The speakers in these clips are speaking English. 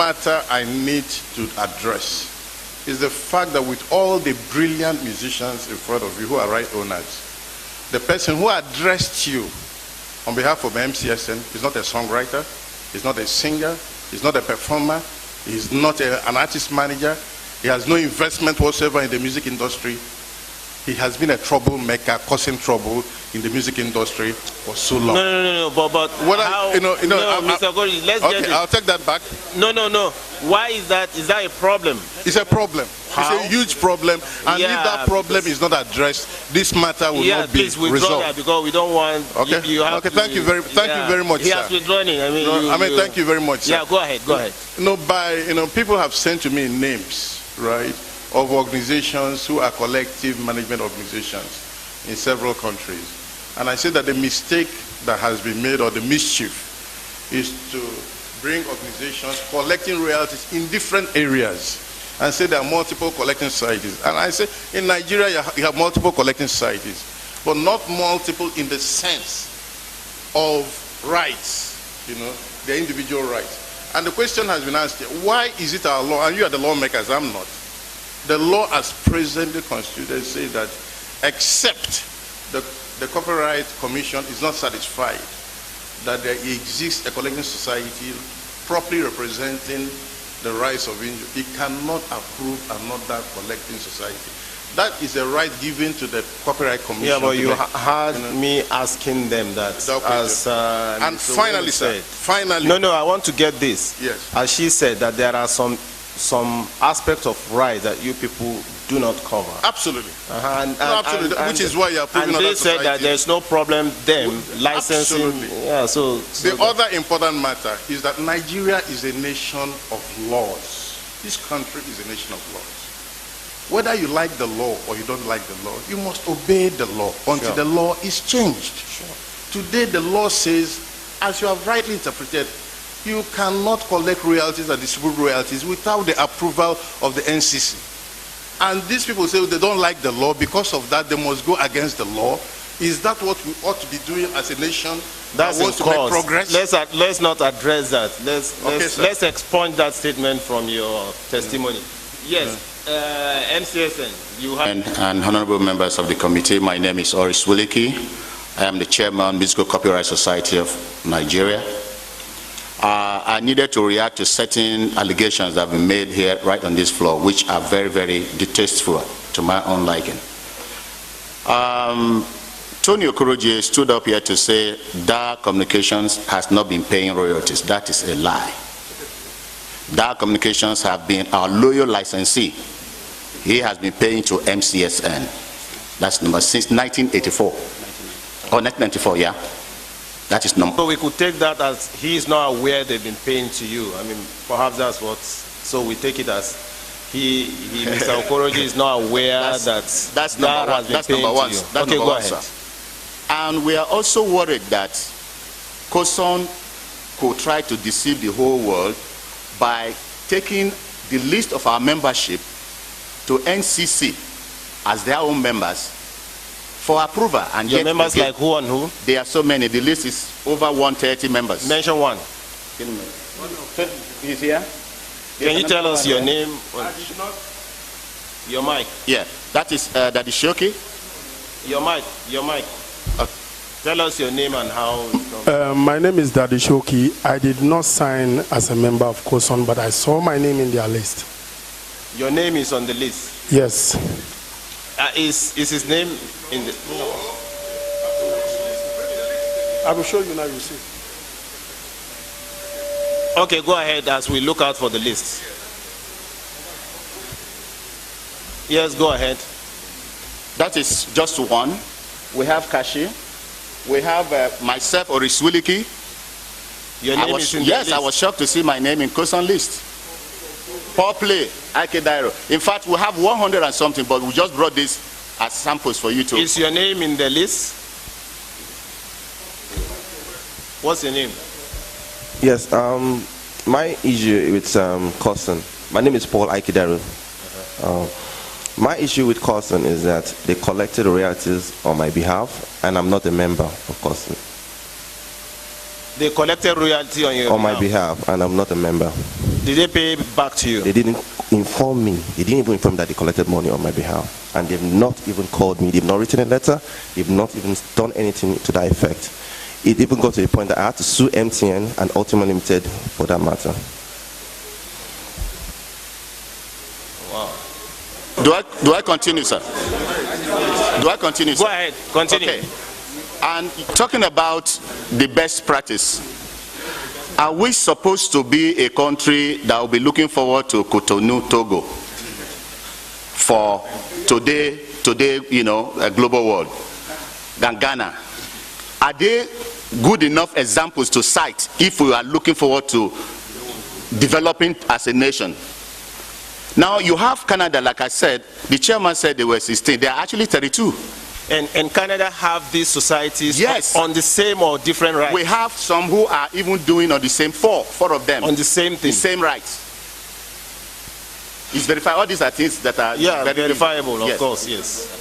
matter I need to address is the fact that with all the brilliant musicians in front of you who are right owners, the person who addressed you on behalf of MCSN is not a songwriter, is not a singer, is not a performer, is not an artist manager, he has no investment whatsoever in the music industry. He has been a troublemaker, causing trouble in the music industry for so long. No, but how, Mr. Okoroji, let's get it. I'll take that back. No. Why is that? Is that a problem? It's a problem. How? It's a huge problem. And if that problem is not addressed, this matter will not be resolved. That because we don't want. Okay. Thank you very much, He has withdrawn it. Thank you very much, sir. Yeah, go ahead. People have sent to me names, right, of organizations who are collective management organizations in several countries. And I say that the mistake that has been made, or the mischief, is to bring organizations collecting royalties in different areas and say there are multiple collecting societies. And I say in Nigeria you have multiple collecting societies, but not multiple in the sense of rights, their individual rights. And the question has been asked here, why is it our law, and you are the lawmakers, I'm not. The law as presently constituted says that except the Copyright Commission is not satisfied that there exists a collecting society properly representing the rights of individuals, it cannot approve another collecting society. That is a right given to the Copyright Commission. Yeah, but you had me asking them that. And finally, sir, finally. No, I want to get this. Yes. As she said, that there are some aspects of right that you people do not cover. Absolutely. Absolutely. Which is why you are proving and they said that there's no problem them licensing. Absolutely. Yeah. So the other important matter is that Nigeria is a nation of laws. This country is a nation of laws. Whether you like the law or you don't like the law, you must obey the law until the law is changed. Today the law says, as you have rightly interpreted, you cannot collect royalties and distribute royalties without the approval of the NCC. And these people say they don't like the law, because of that they must go against the law. Is that what we ought to be doing as a nation that wants to make progress? Let's not address that. Let's expunge that statement from your testimony. Yes, MCSN, you have... And honorable members of the committee, my name is Oris Wiliki. I am the chairman, Musical Copyright Society of Nigeria. I needed to react to certain allegations that have been made here right on this floor, which are very, very distasteful to my own liking. Tony Okoroji stood up here to say DAR Communications has not been paying royalties. That is a lie. DAR Communications have been our loyal licensee. He has been paying to MCSN. That's number since 1984. Or 1994, yeah. That is number. So we could take that as he is not aware they've been paying to you. I mean, perhaps that's what. So we take it as Mr. Okoroji is not aware that's number one. That's number one. That's okay, go ahead. And we are also worried that COSON could try to deceive the whole world by taking the list of our membership to NCC as their own members for approval. And your members like who and who? There are so many. The list is over 130 members. Mention one. He's here. Can you tell us your name? Your mic. Yeah, that is Daddy Shoki. Your mic. Tell us your name and how. My name is Daddy Shoki. I did not sign as a member of COSON, but I saw my name in their list. Your name is on the list? Yes. Is his name in the... I will show you now, you see. Okay, go ahead as we look out for the list. Yes, go ahead. That is just one. We have Kashi. We have myself, Oris Wiliki. Your name is in the list? Yes, I was shocked to see my name in COSON list. Paul Play, Akedairo. In fact, we have 100 and something, but we just brought this as samples for you to... Is your name in the list? What's your name? Yes, my issue with COSON, my name is Paul Akedairo. My issue with COSON is that they collected royalties on my behalf, and I'm not a member of COSON. They collected royalty on your behalf? On my behalf, and I'm not a member. Did they pay back to you? They didn't inform me. They didn't even inform me that they collected money on my behalf. And they've not even called me. They've not written a letter. They've not even done anything to that effect. It even got to the point that I had to sue MTN and Ultima Limited for that matter. Wow. Do I continue, sir? Do I continue, sir? Go ahead, continue. Okay. And talking about the best practice, are we supposed to be a country that will be looking forward to Cotonou, Togo for today, you know, a global world, than Ghana? Are they good enough examples to cite if we are looking forward to developing as a nation? Now you have Canada, like I said, the chairman said they were 16, they are actually 32. And Canada have these societies, yes, on the same or different rights? We have some who are even doing on the same, four of them. On the same thing? The same rights. It's verified. All these are things that are verifiable, yes, of course, yes.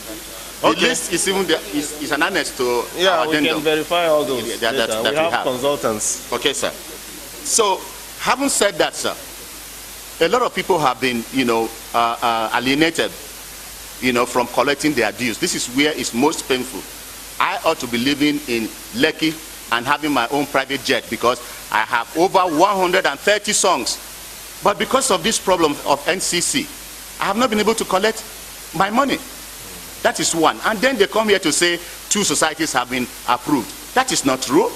Okay. The list is even is an annex to our we can verify all those. Yeah, that we have consultants. Okay, sir. So, having said that, sir, a lot of people have been, you know, alienated, you know, from collecting their dues. This is where it's most painful. I ought to be living in Lekki and having my own private jet because I have over 130 songs. But because of this problem of NCC, I have not been able to collect my money. That is one. And then they come here to say 2 societies have been approved. That is not true.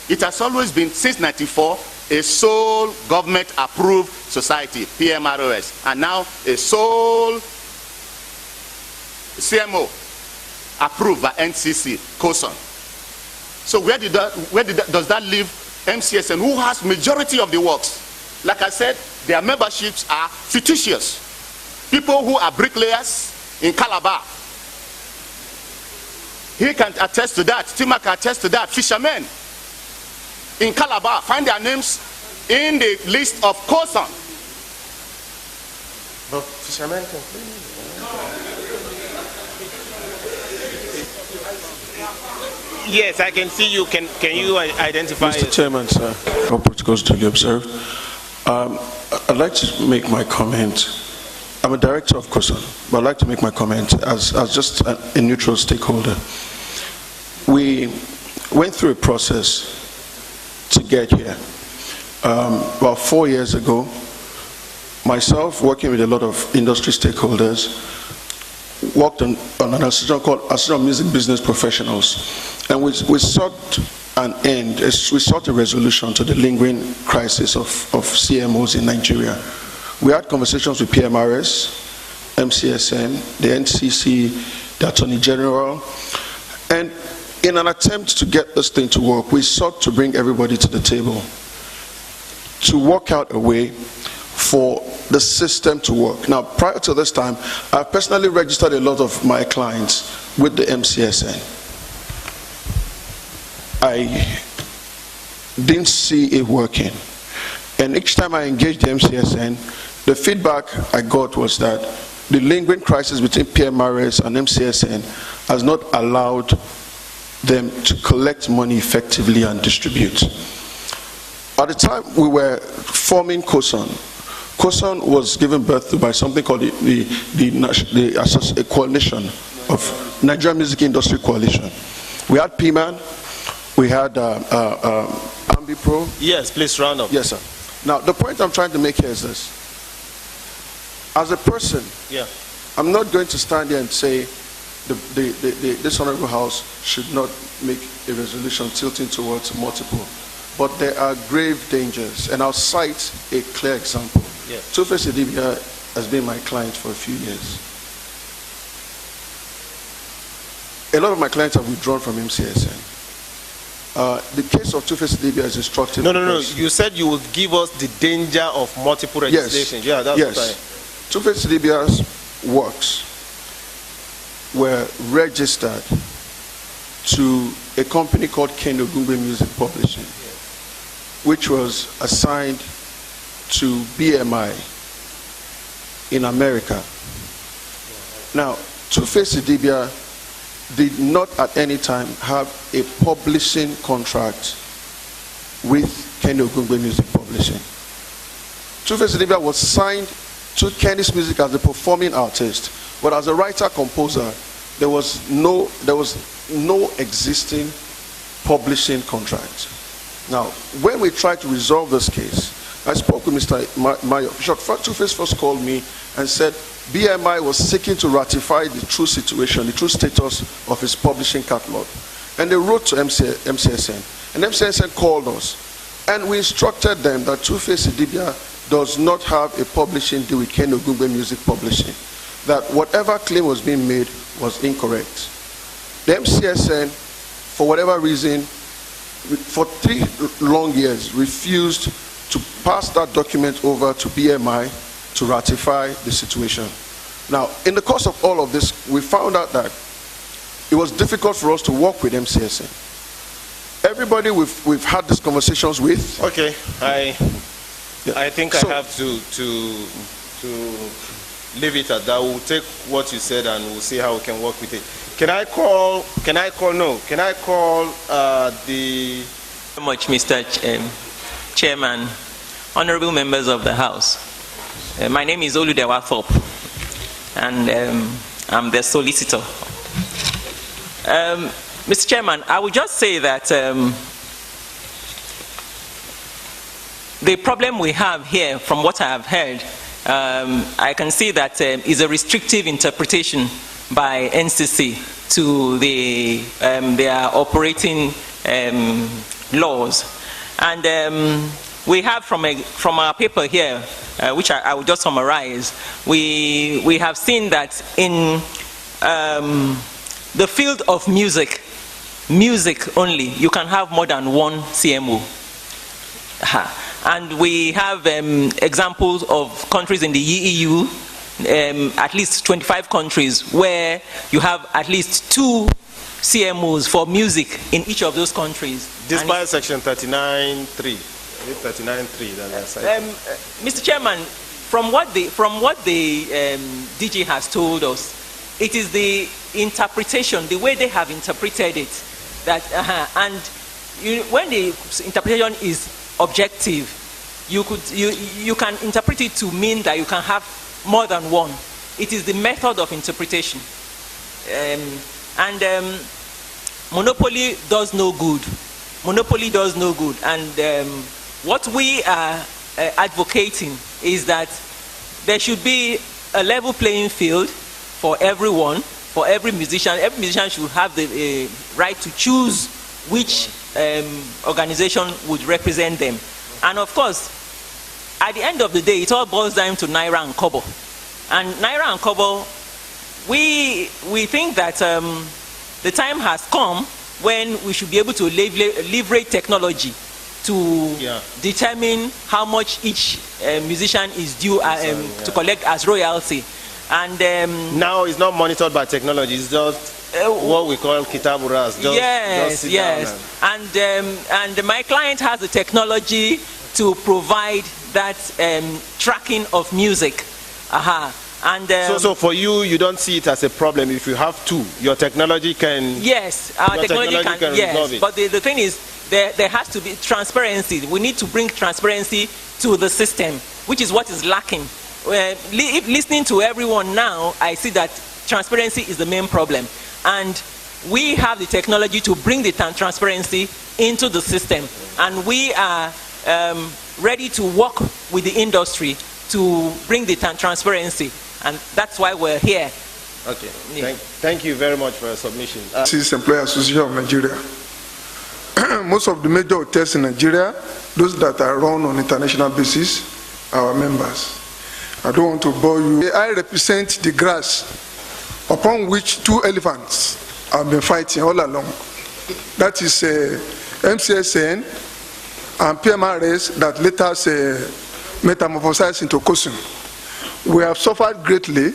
It has always been, since 1994, a sole government approved society, PMROS, and now a sole CMO approved by NCC, COSON. So where does that leave MCSN, who has majority of the works? Like I said, their memberships are fictitious. People who are bricklayers in Calabar, he can attest to that. Tima can attest to that. Fishermen in Calabar, find their names in the list of COSON. But fishermen can Yes, I can see you. Can you identify Mr. Chairman, sir, all protocols duly observed. I'd like to make my comment. I'm a director of COSON, but I'd like to make my comment as just a neutral stakeholder. We went through a process to get here. About 4 years ago, myself, working with a lot of industry stakeholders, worked on an association called Association of Music Business Professionals, and we sought an end, we sought a resolution to the lingering crisis of CMOs in Nigeria. We had conversations with PMRS, MCSN, the NCC, the Attorney General, and in an attempt to get this thing to work, we sought to bring everybody to the table to work out a way for the system to work. Now, prior to this time, I personally registered a lot of my clients with the MCSN. I didn't see it working. And each time I engaged the MCSN, the feedback I got was that the lingering crisis between PMRS and MCSN has not allowed them to collect money effectively and distribute. At the time we were forming COSON, COSON was given birth to by something called the coalition of Nigerian Music Industry Coalition. We had PMAN, we had AmbiPro. Yes, please round up. Yes, sir. Now, the point I'm trying to make here is this. As a person, I'm not going to stand here and say this Honorable House should not make a resolution tilting towards multiple. But there are grave dangers, and I'll cite a clear example. Two-Face Idibia has been my client for a few years. A lot of my clients have withdrawn from MCSN. The case of Two-Face Idibia is instructive. No. You said you would give us the danger of multiple registrations. Yes. Yeah, that's what Two-Face Idibia's works were registered to a company called Kendo Gungbe Music Publishing, which was assigned to BMI in America. Now, Two-Face Idibia did not at any time have a publishing contract with Kendo Gungbe Music Publishing. Two-Face Idibia was signed to Kenny's Music as a performing artist, but as a writer-composer, there was no existing publishing contract. Now, when we tried to resolve this case, I spoke with Mr. Mayo. Two-Face first called me and said BMI was seeking to ratify the true situation, the true status of his publishing catalog. And they wrote to MCSN. And MCSN called us. And we instructed them that Two-Face Idibia does not have a publishing deal with Kenny Ogungbe Music Publishing. That whatever claim was being made was incorrect. The MCSN, for whatever reason, for 3 long years, refused to pass that document over to BMI to ratify the situation. Now, in the course of all of this, we found out that it was difficult for us to work with MCSN. Everybody we've had these conversations with. Okay, I think I have to leave it at that. We'll take what you said and we'll see how we can work with it. Can I call the Very much, Mr. Chairman, honorable members of the House. My name is Oludewa Thorpe, and I'm the solicitor. Mr. Chairman, I would just say that the problem we have here, from what I have heard, I can see that is a restrictive interpretation by NCC to their operating laws. And we have from our paper here, which I will just summarize, we have seen that in the field of music only, you can have more than one CMO. And we have examples of countries in the EU, at least 25 countries, where you have at least 2 CMOs for music in each of those countries. Despite Section 39.3. 39.3. Mr. Chairman, from what the DG has told us, it is the interpretation, the way they have interpreted it, that when the interpretation is objective, you can interpret it to mean that you can have more than one. It is the method of interpretation, monopoly does no good. Monopoly does no good, and what we are advocating is that there should be a level playing field for everyone, for every musician. Every musician should have the right to choose which organization would represent them. And of course, at the end of the day, it all boils down to Naira and Kobo. And Naira and Kobo, we think that the time has come when we should be able to leverage technology to determine how much each musician is due to collect as royalty. And now it's not monitored by technology, it's just what we call kitaburas. Yes. And my client has the technology to provide that tracking of music. And so for you, you don't see it as a problem if you have 2. Your technology can. Yes, our technology can resolve it. But the thing is, there has to be transparency. We need to bring transparency to the system, which is what is lacking. If listening to everyone now, I see that transparency is the main problem, and we have the technology to bring the transparency into the system, and we are ready to work with the industry to bring the transparency, and that's why we're here. Okay. Yeah. Thank you very much for your submission. This is Employers Association of Nigeria. Most of the major hotels in Nigeria, those that are run on international basis, are our members. I don't want to bore you. I represent the grass upon which 2 elephants have been fighting all along. That is MCSN and PMRS that later metamorphosized into COSUM. We have suffered greatly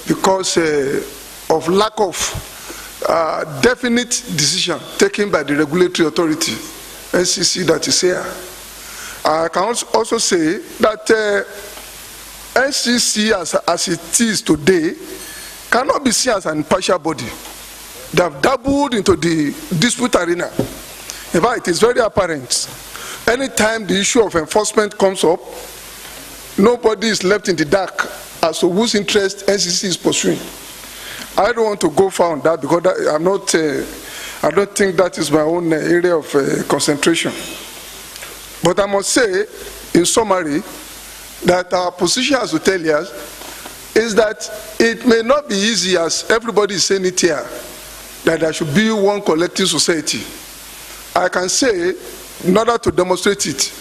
because of lack of definite decision taken by the regulatory authority, NCC, that is here. I can also say that NCC as it is today cannot be seen as an impartial body. They have dabbled into the dispute arena. In fact, it is very apparent. Anytime the issue of enforcement comes up, nobody is left in the dark as to whose interest NCC is pursuing. I don't want to go far on that because I don't think that is my own area of concentration. But I must say, in summary, that our position as hoteliers is that it may not be easy, as everybody is saying it here, that there should be one collective society. I can say, in order to demonstrate it,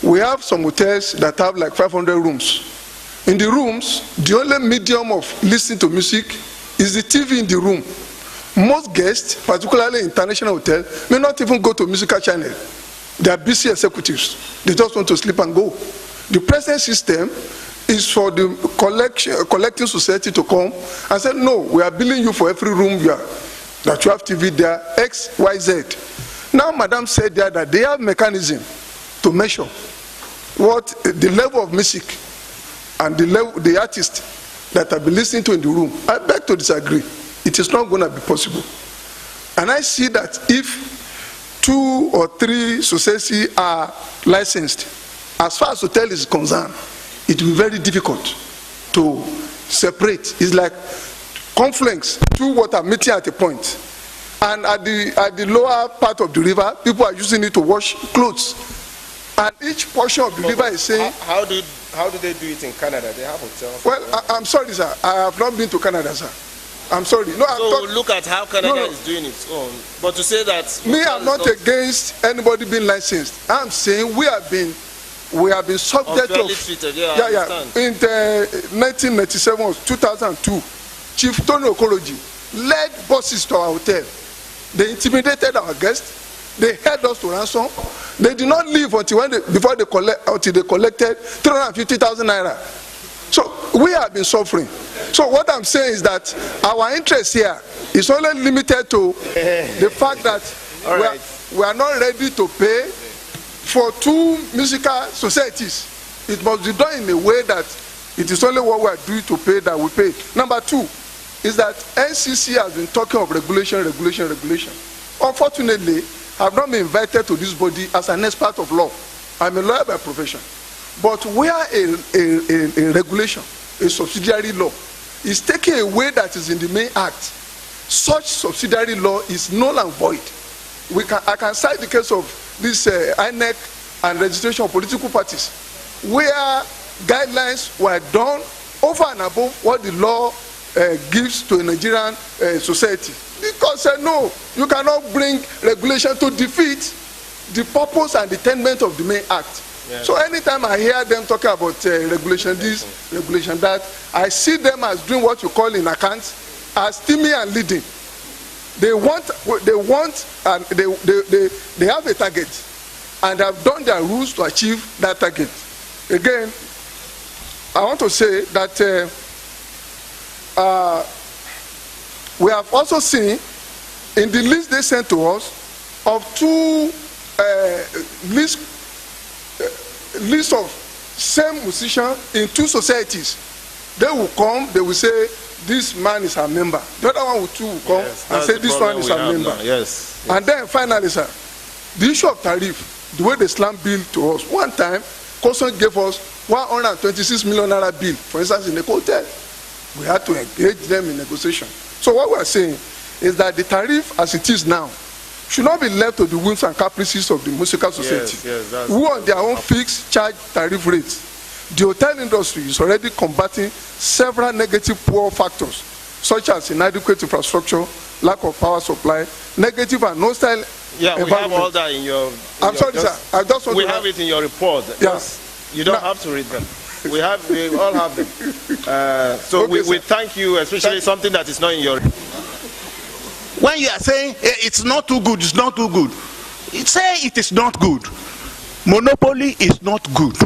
we have some hotels that have like 500 rooms. In the rooms, the only medium of listening to music is the TV in the room. Most guests, particularly international hotels, may not even go to musical channel. They are busy executives. They just want to sleep and go. The present system is for the collecting society to come and say, no, we are billing you for every room that you have TV there, X, Y, Z. Now, Madam said there that they have mechanism to measure what the level of music and the artist that I've been listening to in the room. I beg to disagree. It is not going to be possible. And I see that if 2 or 3 societies are licensed, as far as hotel is concerned, it will be very difficult to separate. It's like confluence, 2 water meeting at a point. And at the lower part of the river, people are using it to wash clothes. And each portion of the river is saying... How do they do it in Canada? They have hotels. Well, I'm sorry, sir. I have not been to Canada, sir. I'm sorry. No, so look at how Canada is doing its own. But to say that... I'm not against anybody being licensed. I'm saying we have been subject to... In the 1997 or 2002, Chief Tony Okoroji led buses to our hotel. They intimidated our guests. They held us to ransom. They did not leave until they collected 350,000 naira. So we have been suffering. So what I'm saying is that our interest here is only limited to the fact that we are not ready to pay for 2 musical societies. It must be done in a way that it is only what we are doing to pay that we pay. Number 2 is that NCC has been talking of regulation. Unfortunately, I have not been invited to this body as an expert of law. I'm a lawyer by profession. But where a regulation, a subsidiary law, is taking away that is in the main act, such subsidiary law is null and void. I can cite the case of this INEC and registration of political parties, where guidelines were done over and above what the law gives to a Nigerian society. Because no, you cannot bring regulation to defeat the purpose and the intent of the main act. Yes. So anytime I hear them talking about regulation this, regulation that, I see them as doing what you call in accounts as steaming and leading. They want, and they have a target, and have done their rules to achieve that target. Again, I want to say that we have also seen in the list they sent to us of 2 list of same musicians in 2 societies. They will come, they will say, this man is a member. The other one will come and say, this one is a member. Yes. And then finally, sir, the issue of tariff, the way the slam bill to us. One time, Custom gave us 126 million naira bill, for instance, in a hotel. We had to engage them in negotiation. So what we are saying is that the tariff as it is now should not be left to the whims and caprices of the musical society, who on their own fixed charge tariff rates. The hotel industry is already combating several negative poor factors, such as inadequate infrastructure, lack of power supply, negative and hostile environment. We have all that in your... I'm sorry, sir. I just want to have it in your report. Yes. You don't have to read them. We all have them. So okay, we thank you, especially something that is not in your... When you are saying it's not too good, it's not too good, say it is not good. Monopoly is not good.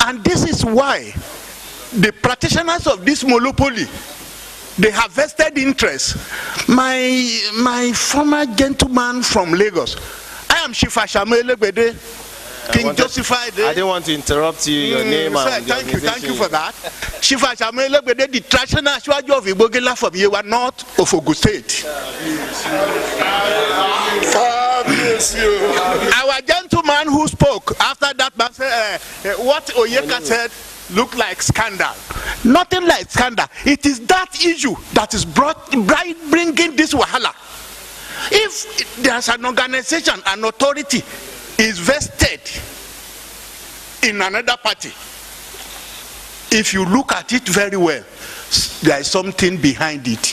And this is why the practitioners of this monopoly, they have vested interest. My former gentleman from Lagos, I am Shifa Shamelebede. King Joseph. I didn't want to interrupt you. Your name and thank you for that. Shifa Shamelebede, the traditional Ashwaju of Ibogela from Yewa North of Ogun State. Our gentleman woman who spoke after that man said, what Oyeka said looked like scandal. Nothing like scandal. It is that issue that is bringing this wahala. If there's an organization, an authority is vested in another party, if you look at it very well, there is something behind it.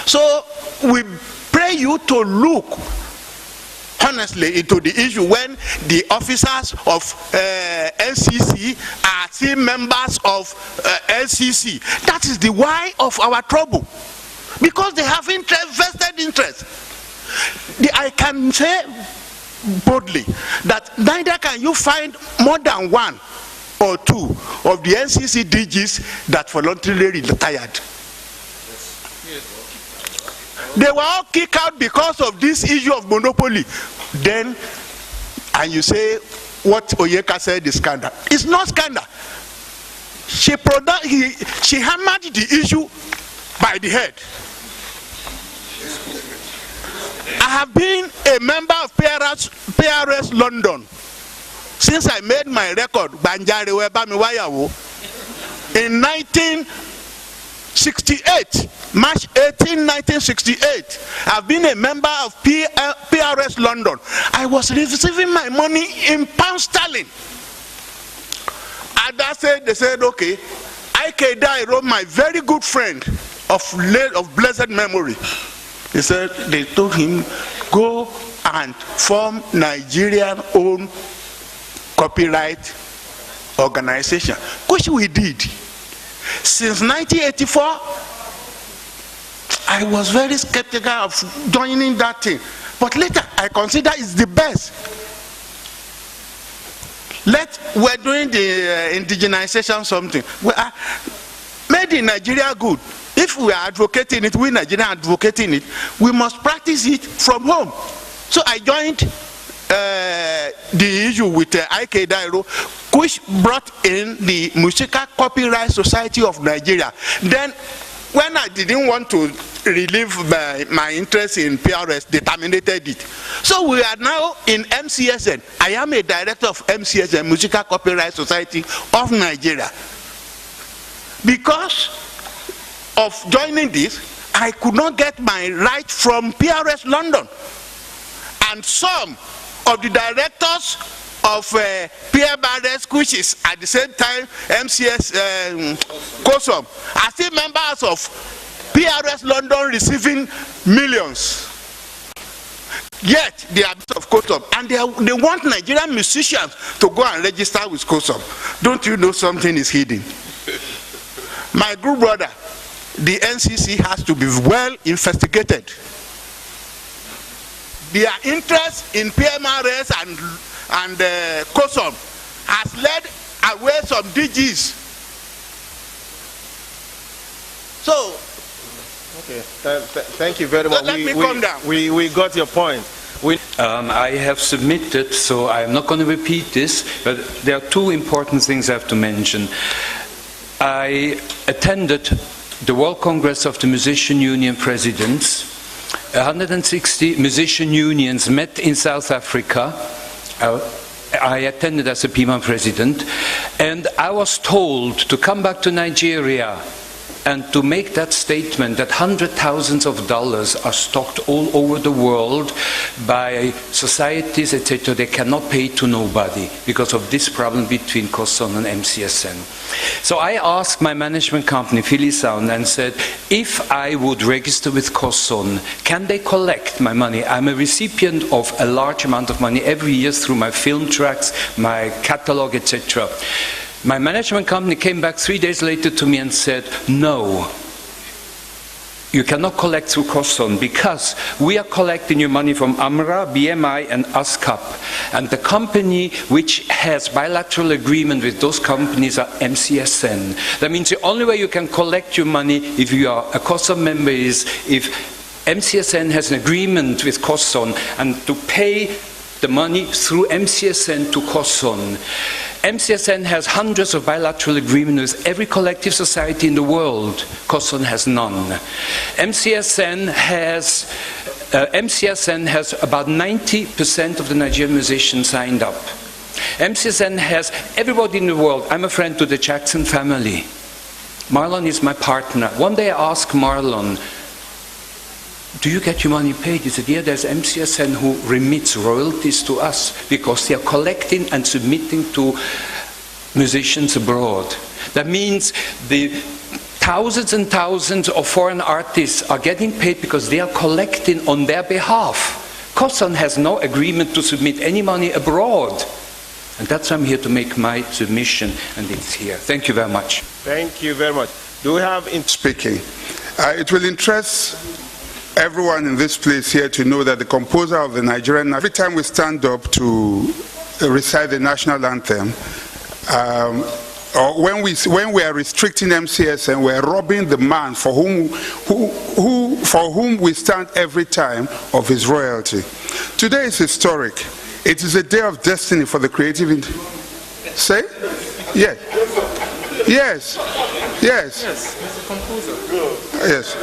So we pray you to look honestly into the issue when the officers of NCC are still members of NCC. That is the why of our trouble. Because they have interest, vested interest. I can say boldly that neither can you find more than one or two of the NCC DGs that voluntarily retired. They were all kicked out because of this issue of monopoly. Then, and you say what Oyeka said is scandal. It's not scandal. She hammered the issue by the head. I have been a member of PRS London since I made my record in 1968, March 18, 1968. I've been a member of PRS London. I was receiving my money in pound sterling. And they said, okay, I.K. Dairo, my very good friend of blessed memory, he said, they told him, go and form Nigerian own copyright organization, which we did. Since 1984, I was very skeptical of joining that thing. But later, I consider it's the best. We're doing the indigenization something. We are made in Nigeria good. If we are advocating it, we Nigerians advocating it, we must practice it from home. So I joined the issue with I.K. Dairo, which brought in the Musical Copyright Society of Nigeria. Then, when I didn't want to relieve my interest in PRS, they terminated it. So we are now in MCSN. I am a director of MCSN, Musical Copyright Society of Nigeria. Because of joining this, I could not get my right from PRS London. And some of the directors of PRS, which is at the same time MCS COSOM, are still members of PRS London receiving millions. Yet they are of COSOM, and they want Nigerian musicians to go and register with COSOM. Don't you know something is hidden? My good brother, the NCC has to be well investigated. Their interest in PMRS and COSOM has led away some DGs. So, okay, thank you very much. Let me calm down. We got your point. I have submitted, so I'm not going to repeat this, but there are two important things I have to mention. I attended the World Congress of the Musician Union Presidents. 160 musician unions met in South Africa. I attended as a PMA president, and I was told to come back to Nigeria and to make that statement that hundreds of thousands of dollars are stocked all over the world by societies, etc. They cannot pay to nobody because of this problem between COSON and MCSN. So I asked my management company, Philisound, and said, if I would register with COSON, can they collect my money? I'm a recipient of a large amount of money every year through my film tracks, my catalog, etc. My management company came back 3 days later to me and said, no, you cannot collect through COSON because we are collecting your money from AMRA, BMI and ASCAP. And the company which has bilateral agreement with those companies are MCSN. That means the only way you can collect your money if you are a COSON member is if MCSN has an agreement with COSON and to pay the money through MCSN to COSON. MCSN has hundreds of bilateral agreements with every collective society in the world. COSON has none. MCSN has MCSN has about 90% of the Nigerian musicians signed up. MCSN has everybody in the world. I'm a friend to the Jackson family. Marlon is my partner. One day I asked Marlon, do you get your money paid? He said, yeah, there's MCSN who remits royalties to us because they are collecting and submitting to musicians abroad. That means the thousands and thousands of foreign artists are getting paid because they are collecting on their behalf. COSAN has no agreement to submit any money abroad. And that's why I'm here to make my submission, and it's here. Thank you very much. Thank you very much. Do we have in speaking? It will interest everyone in this place here to know that the composer of the Nigerian, every time we stand up to recite the national anthem, or when we are restricting MCSN, we're robbing the man for whom we stand every time of his royalty. Today is historic. It is a day of destiny for the creative. Say? Yes. Yes. Yes. Yes.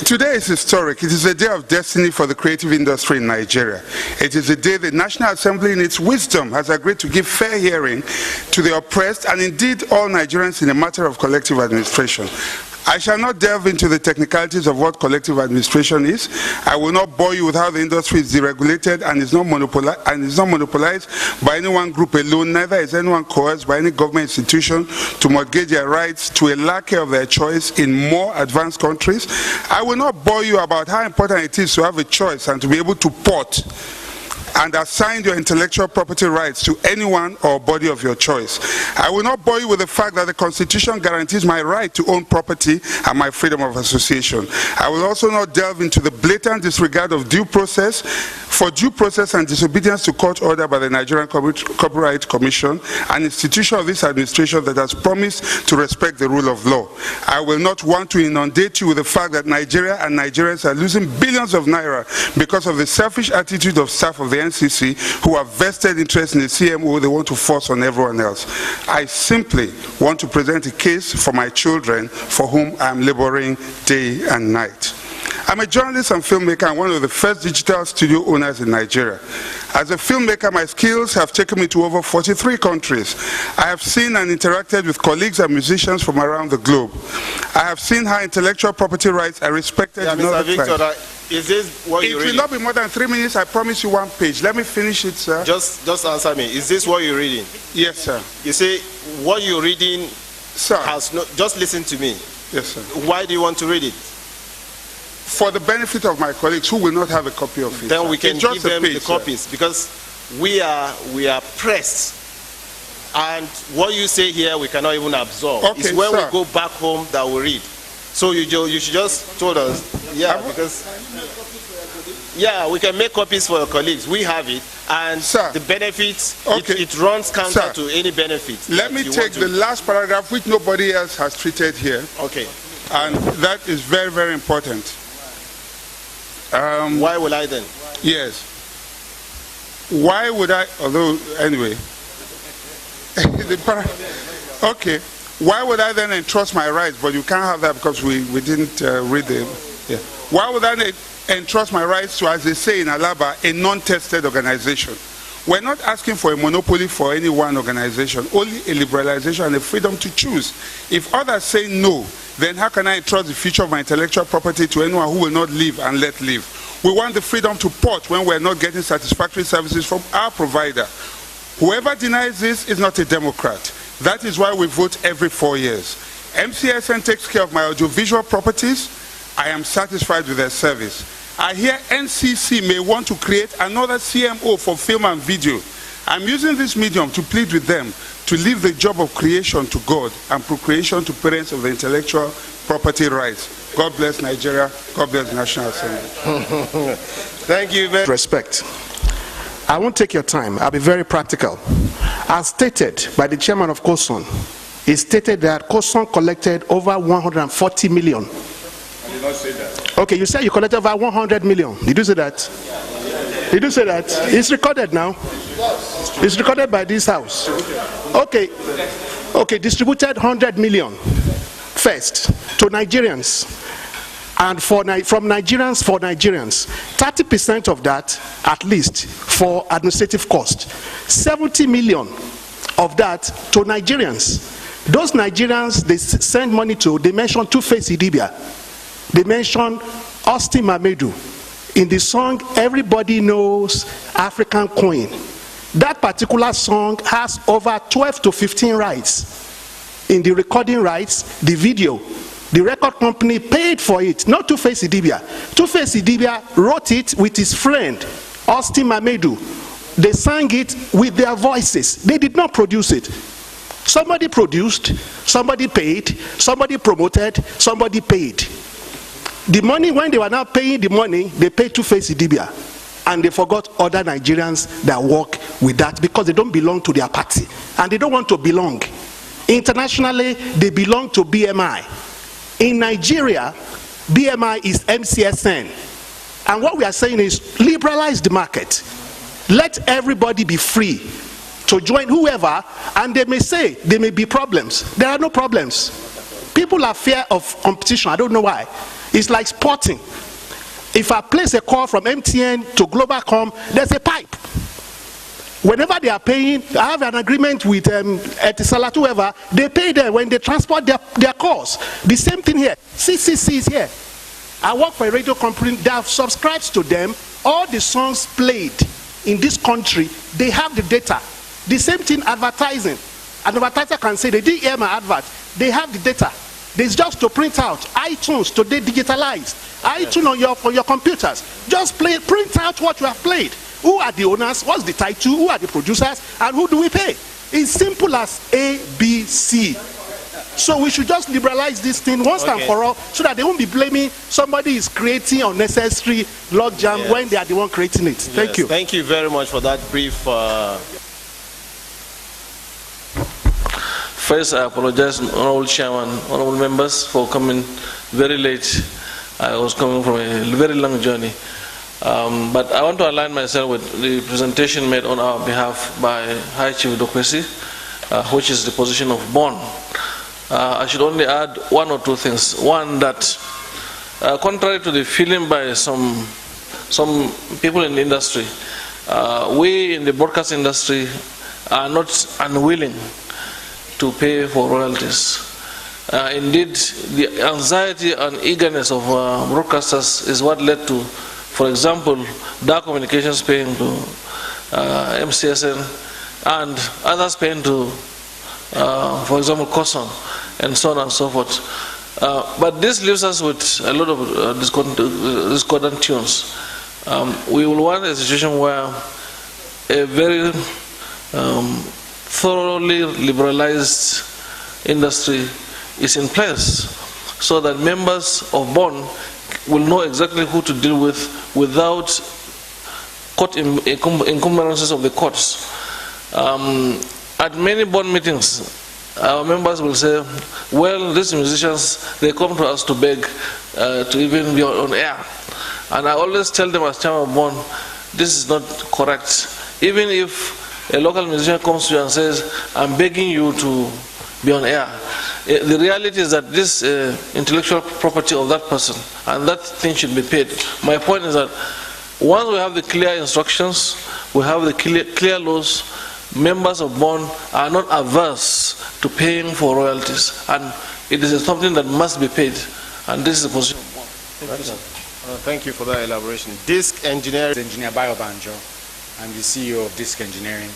Today is historic. It is a day of destiny for the creative industry in Nigeria. It is a day the National Assembly in its wisdom has agreed to give fair hearing to the oppressed and indeed all Nigerians in a matter of collective administration. I shall not delve into the technicalities of what collective administration is. I will not bore you with how the industry is deregulated and is not monopolized by any one group alone. Neither is anyone coerced by any government institution to mortgage their rights to a lackey of their choice in more advanced countries. I will not bore you about how important it is to have a choice and to be able to port and assign your intellectual property rights to anyone or body of your choice. I will not bore you with the fact that the Constitution guarantees my right to own property and my freedom of association. I will also not delve into the blatant disregard of due process and disobedience to court order by the Nigerian Copyright Commission, an institution of this administration that has promised to respect the rule of law. I will not want to inundate you with the fact that Nigeria and Nigerians are losing billions of naira because of the selfish attitude of staff of the NCC who have vested interest in the CMO they want to force on everyone else. I simply want to present a case for my children for whom I am laboring day and night. I'm a journalist and filmmaker and one of the first digital studio owners in Nigeria. As a filmmaker, my skills have taken me to over 43 countries. I have seen and interacted with colleagues and musicians from around the globe. I have seen how intellectual property rights are respected in other countries. Is this what you're reading? It will not be more than 3 minutes. I promise you one page. Let me finish it, sir. Just answer me. Is this what you're reading? Yes, sir. You say what you're reading, sir, has no. Just listen to me. Yes, sir. Why do you want to read it? For the benefit of my colleagues who will not have a copy of it. Then we can give them page, the copies, because we are pressed, and what you say here we cannot even absorb. Okay, it's when sir, we go back home that we read. So you should just told us, yeah, because yeah, we can make copies for your colleagues. We have it, and sir, the benefits, okay, it runs counter sir, to any benefits. Let me take the last paragraph which nobody else has treated here. Okay. And that is very, very important. Why would I then? Yes. Why would I, although, anyway. Okay. Why would I then entrust my rights? But you can't have that because we didn't read the. Yeah. Why would I entrust my rights to, as they say in Alaba, a non-tested organization? We're not asking for a monopoly for any one organization, only a liberalization and a freedom to choose. If others say no, then how can I entrust the future of my intellectual property to anyone who will not live and let live? We want the freedom to port when we're not getting satisfactory services from our provider. Whoever denies this is not a Democrat. That is why we vote every 4 years. MCSN takes care of my audiovisual properties. I am satisfied with their service. I hear NCC may want to create another CMO for film and video. I'm using this medium to plead with them to leave the job of creation to God and procreation to parents of the intellectual property rights. God bless Nigeria. God bless the National Assembly. Thank you very much. Respect. I won't take your time. I'll be very practical. As stated by the chairman of COSAN, he stated that COSAN collected over 140 million. I did not say that. Okay, you said you collected over 100 million. Did you say that? Did you say that? It's recorded now. It's recorded by this house. Okay. Okay, distributed 100 million first to Nigerians. and from Nigerians for Nigerians. 30% of that, at least, for administrative cost. 70 million of that to Nigerians. Those Nigerians they send money to, they mention Two-Face Idibia. They mention Austin Mamedu. In the song, everybody knows African Queen. That particular song has over 12 to 15 rights. In the recording rights, the video, the record company paid for it, not Two-Face Idibia. Two-Face Idibia wrote it with his friend, Austin Mamedu. They sang it with their voices. They did not produce it. Somebody produced, somebody paid, somebody promoted, somebody paid. The money, when they were not paying the money, they paid Two-Face Idibia. And they forgot other Nigerians that work with that because they don't belong to their party. And they don't want to belong. Internationally, they belong to BMI. In Nigeria, BMI is MCSN. And what we are saying is liberalize the market. Let everybody be free to join whoever, and they may say there may be problems. There are no problems. People are fear of competition. I don't know why. It's like sporting. If I place a call from MTN to Globalcom, there's a pipe. Whenever they are paying, I have an agreement with Etisalat, whoever, they pay them when they transport their calls. The same thing here. CCC is here. I work for a radio company that subscribes to them. All the songs played in this country, they have the data. The same thing advertising. An advertiser can say, they didn't hear my advert. They have the data. There's just to print out. iTunes today digitalized. iTunes on your computers. Just print out what you have played. Who are the owners? What's the title? Who are the producers? And who do we pay? It's simple as ABC. So we should just liberalize this thing once and for all, so that they won't be blaming somebody is creating unnecessary logjam when they are the one creating it. Thank you. Thank you very much for that brief. First, I apologize, honorable chairman, honorable members, for coming very late. I was coming from a very long journey. But I want to align myself with the presentation made on our behalf by High Chief Dokwesi, which is the position of BON. I should only add one or two things. One, that contrary to the feeling by some people in the industry, we in the broadcast industry are not unwilling to pay for royalties. Indeed, the anxiety and eagerness of broadcasters is what led to, for example, Dark Communications paying to MCSN and others paying to, for example, COSON, and so on and so forth. But this leaves us with a lot of discordant tunes. We will want a situation where a very thoroughly liberalized industry is in place, so that members of BON will know exactly who to deal with without court encumbrances of the courts. At many BON meetings, our members will say, well, these musicians, they come to us to beg to even be on air. And I always tell them as chairman of BON, this is not correct. Even if a local musician comes to you and says, I'm begging you to be on air, the reality is that this intellectual property of that person, and that thing should be paid. My point is that once we have the clear instructions, we have the clear laws, members of BON are not averse to paying for royalties, and it is something that must be paid, and this is the position of BON. Thank you, sir. Thank you for that elaboration. Disc Engineering. Engineer Bayo Banjo. I'm the CEO of Disc Engineering.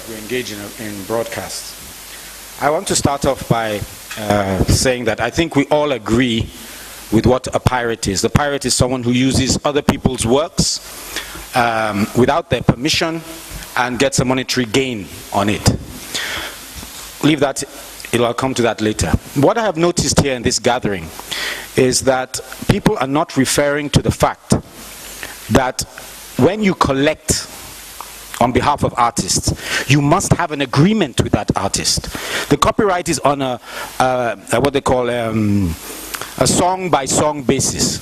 We engage in broadcast. I want to start off by saying that I think we all agree with what a pirate is. The pirate is someone who uses other people's works without their permission and gets a monetary gain on it. Leave that, I'll come to that later. What I have noticed here in this gathering is that people are not referring to the fact that when you collect on behalf of artists, you must have an agreement with that artist. The copyright is on what they call a song-by-song basis.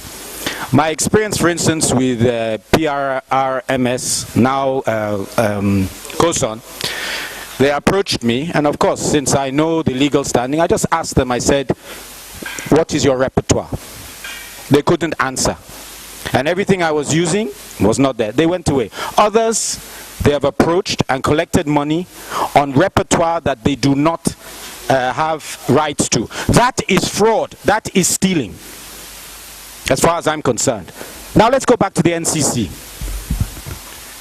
My experience, for instance, with PRRMS, now COSON, they approached me, and of course, since I know the legal standing, I just asked them, I said, what is your repertoire? they couldn't answer. And everything I was using was not there. They went away. Others, they have approached and collected money on repertoire that they do not have rights to. That is fraud. That is stealing, as far as I'm concerned. Now let's go back to the NCC.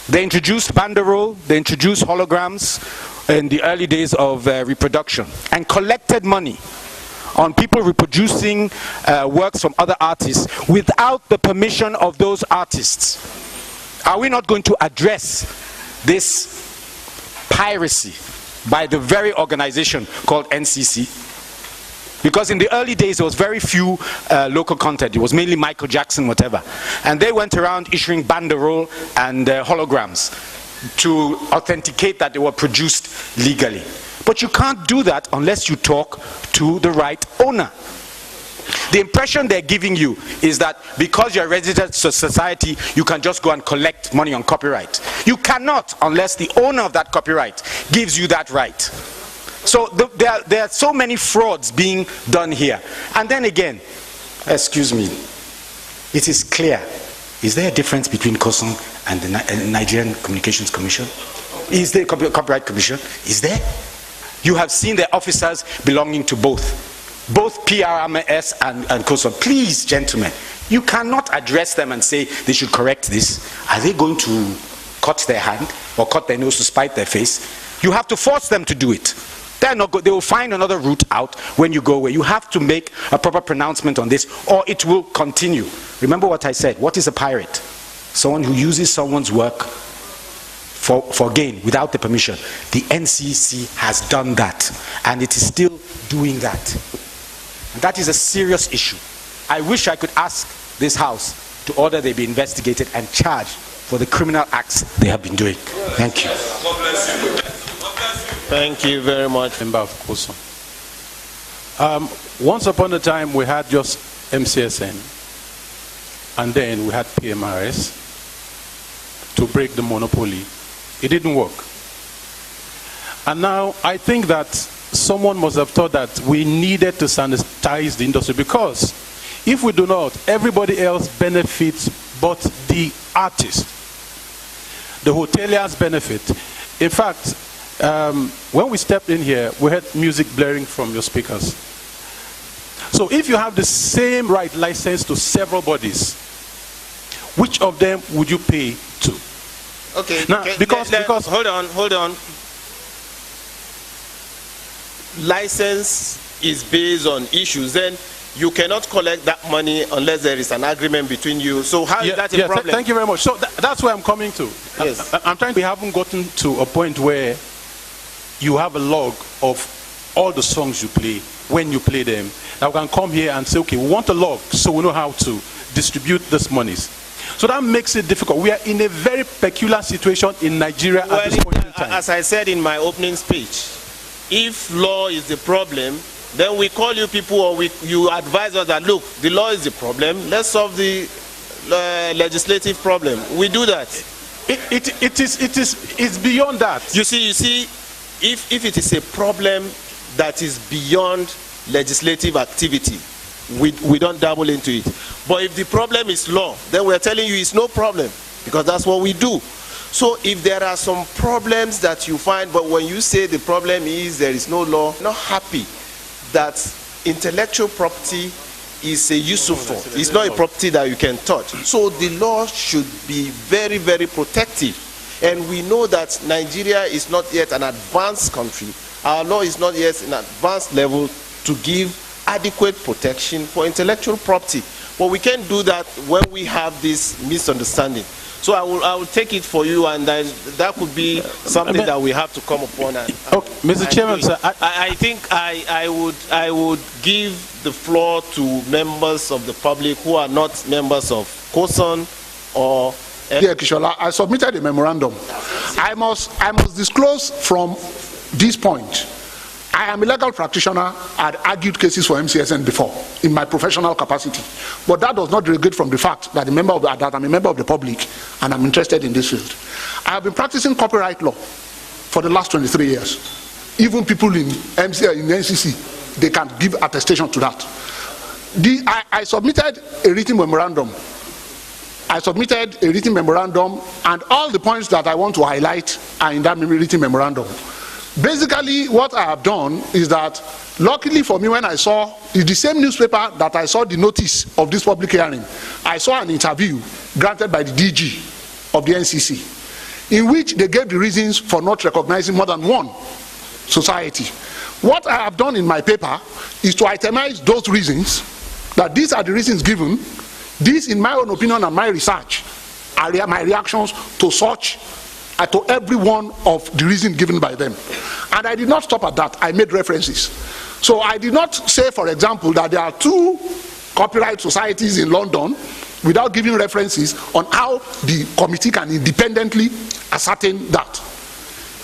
They introduced banderole, they introduced holograms in the early days of reproduction, and collected money on people reproducing works from other artists without the permission of those artists. Are we not going to address this piracy by the very organization called NCC? Because in the early days there was very few local content. It was mainly Michael Jackson, whatever. And they went around issuing banderole and holograms to authenticate that they were produced legally. But you can't do that unless you talk to the right owner. The impression they're giving you is that because you're a resident society, you can just go and collect money on copyright. You cannot unless the owner of that copyright gives you that right. So there are so many frauds being done here. And then again, excuse me, it is clear. Is there a difference between COSON and the Nigerian Communications Commission? Is there a Copyright Commission? Is there? You have seen the officers belonging to both PRMS and COSON. Please, gentlemen, you cannot address them and say they should correct this. Are they going to cut their hand or cut their nose to spite their face? You have to force them to do it. They're not they will find another route out when you go away. You have to make a proper pronouncement on this, or it will continue. Remember what I said. What is a pirate? Someone who uses someone's work for gain without the permission. The NCC has done that, and it is still doing that. And that is a serious issue. I wish I could ask this House to order they be investigated and charged for the criminal acts they have been doing. Thank you. God bless you. Thank you very much. Member of COSON. Once upon a time we had just MCSN, and then we had PMRS to break the monopoly. It didn't work. And now I think that someone must have thought that we needed to sanitize the industry, because if we do not, everybody else benefits but the artist. The hoteliers benefit. In fact, when we stepped in here, we had music blaring from your speakers. So if you have the same right license to several bodies, which of them would you pay to? Okay, now, because hold on. License is based on issues. Then you cannot collect that money unless there is an agreement between you. So how is that a problem? Thank you very much. So that's where I'm coming to. Yes. We haven't gotten to a point where you have a log of all the songs you play, when you play them. Now we can come here and say, okay, we want a log so we know how to distribute these monies. So that makes it difficult. We are in a very peculiar situation in Nigeria at this point in time. As I said in my opening speech, if law is the problem, then we call you people, or you advise us that, look, the law is the problem, let's solve the legislative problem. We do that. It's beyond that. You see, if it is a problem that is beyond legislative activity, we don't dabble into it. But if the problem is law, then we're telling you it's no problem, because that's what we do. So if there are some problems that you find, but when you say the problem is there is no law, not happy that intellectual property is a useful. It's not a property that you can touch. So the law should be very, very protective. And we know that Nigeria is not yet an advanced country. Our law is not yet in advanced level to give adequate protection for intellectual property. But we can do that when we have this misunderstanding. So I will take it for you, and that could be something that we have to come upon. Mr. Chairman, sir, I think I would give the floor to members of the public who are not members of COSON or. Yeah, Kishola, I submitted a memorandum. I must disclose from this point. I am a legal practitioner. I had argued cases for MCSN before in my professional capacity, but that does not derogate from the fact that I'm a member of the public and I'm interested in this field. I have been practicing copyright law for the last 23 years. Even people in NCC, they can give attestation to that. I submitted a written memorandum. I submitted a written memorandum, and all the points that I want to highlight are in that written memorandum. Basically, what I have done is that, luckily for me, when I saw, in the same newspaper that I saw the notice of this public hearing, I saw an interview granted by the DG of the NCC, in which they gave the reasons for not recognizing more than one society. What I have done in my paper is to itemize those reasons, that these are the reasons given. These, in my own opinion and my research, are my reactions to such, to every one of the reasons given by them. And I did not stop at that. I made references. So I did not say, for example, that there are 2 copyright societies in London without giving references on how the committee can independently ascertain that.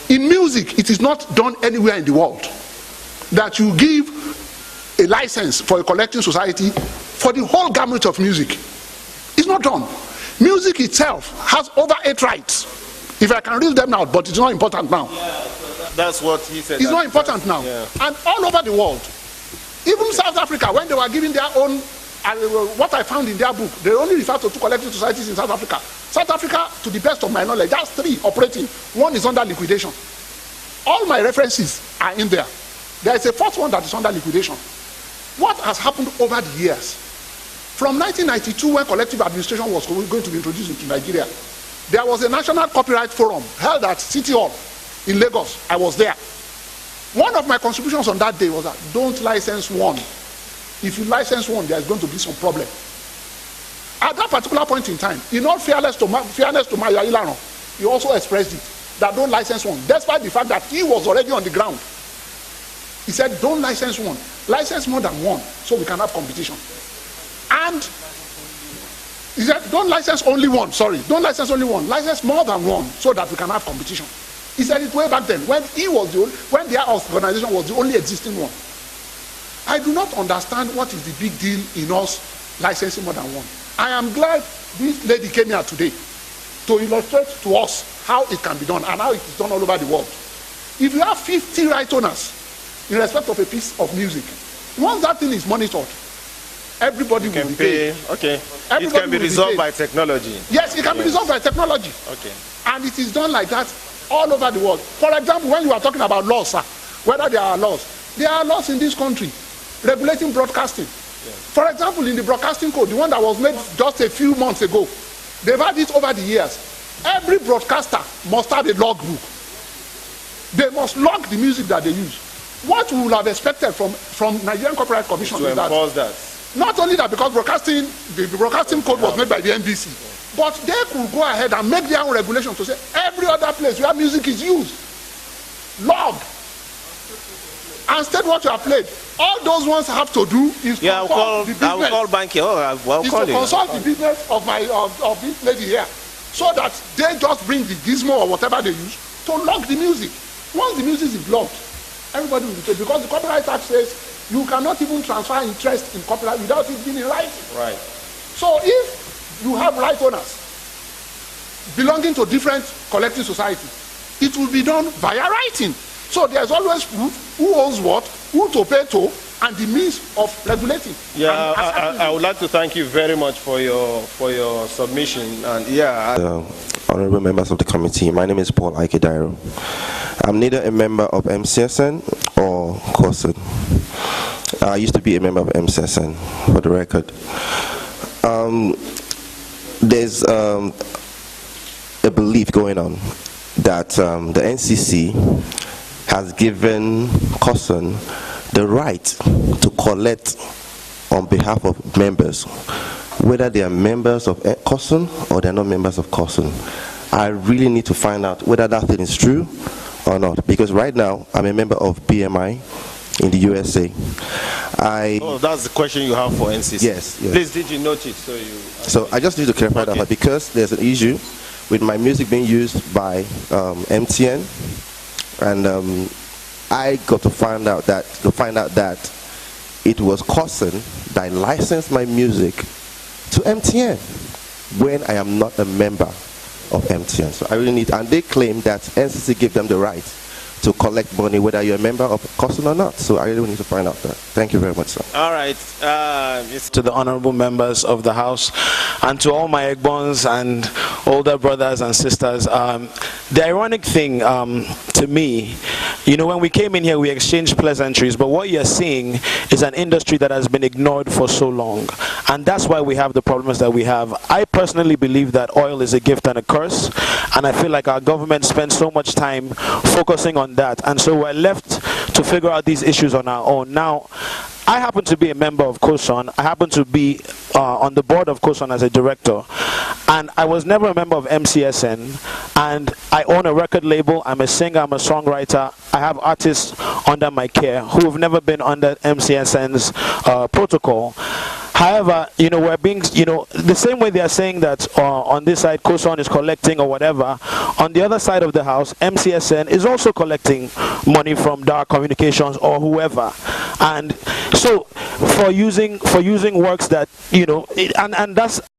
In music, it is not done anywhere in the world that you give a license for a collecting society for the whole gamut of music. It's not done. Music itself has over 8 rights. If I can read them now, but it's not important now. Yeah, that's what he said. It's not important now. Yeah. And all over the world, even South Africa, when they were giving their own, what I found in their book, they only refer to 2 collecting societies in South Africa. South Africa, to the best of my knowledge, that's 3 operating. 1 is under liquidation. All my references are in there. There is a 4th one that is under liquidation. What has happened over the years? From 1992, when collective administration was going to be introduced into Nigeria, there was a national copyright forum held at City Hall in Lagos. I was there. One of my contributions on that day was that don't license one. If you license one, there is going to be some problem. At that particular point in time, in all fairness to Maya Ilano, he also expressed it, that don't license one, despite the fact that he was already on the ground. He said, don't license one, license more than one, so we can have competition. And he said, don't license only one, don't license only one, license more than one, so that we can have competition. He said it way back then, when when their organization was the only existing one. I do not understand what is the big deal in us licensing more than one. I am glad this lady came here today to illustrate to us how it can be done and how it is done all over the world. If you have 50 right owners in respect of a piece of music, once that thing is monitored, everybody will be paid. Okay. It can be resolved by technology. Yes, it can be resolved by technology. Okay. And it is done like that all over the world. For example, when you are talking about laws, sir, whether there are laws in this country regulating broadcasting. Yes. For example, in the broadcasting code, the one that was made just a few months ago, they've had it over the years. Every broadcaster must have a log book. They must log the music that they use. What we would have expected from Nigerian Copyright Commission is that. Not only that, because the broadcasting code was made by the NBC, but they could go ahead and make their own regulations to say every other place where music is used, log, and state what you have played. All those ones have to do is consult the business. I will call Banky. Consult the business of this lady here, so that they just bring the gizmo or whatever they use to log the music. Once the music is logged, everybody will be paid, because the Copyright Act says you cannot even transfer interest in copyright without it being in writing. Right. So if you have right owners belonging to different collective societies, it will be done via writing. So there's always proof who owns what, who to pay to, and the means of regulating. Yeah, I would like to thank you very much for your submission. And honorable members of the committee, my name is Paul Aikidairo. I'm neither a member of MCSN or COSID. I used to be a member of MCSN, for the record. There's a belief going on that the NCC has given COSID the right to collect on behalf of members, whether they are members of COSID or they're not members of COSID. I really need to find out whether that thing is true or not, because right now I'm a member of BMI in the USA. That's the question you have for NCC. Yes. Please, did you note it? So I just need to clarify that, because there's an issue with my music being used by MTN, and I got to find out that it was COSID that licensed my music to MTN when I am not a member of MTN. So I really need, and they claim that NCC gave them the right to collect money whether you're a member of COSON or not. So I really need to find out that. Thank you very much, sir. All right. To the honorable members of the House and to all my Egbons and older brothers and sisters, the ironic thing to me, you know, when we came in here, we exchanged pleasantries, but what you're seeing is an industry that has been ignored for so long. And that's why we have the problems that we have. I personally believe that oil is a gift and a curse, and I feel like our government spends so much time focusing on that, and so we're left to figure out these issues on our own. Now, I happen to be a member of COSON. I happen to be on the board of COSON as a director, and I was never a member of MCSN, and I own a record label. I'm a singer, I'm a songwriter. I have artists under my care who have never been under MCSN's protocol. However, you know, we're being, you know, the same way they are saying that on this side COSON is collecting or whatever, on the other side of the house, MCSN is also collecting money from Dark Communications or whoever. And so for using works that, you know, and that's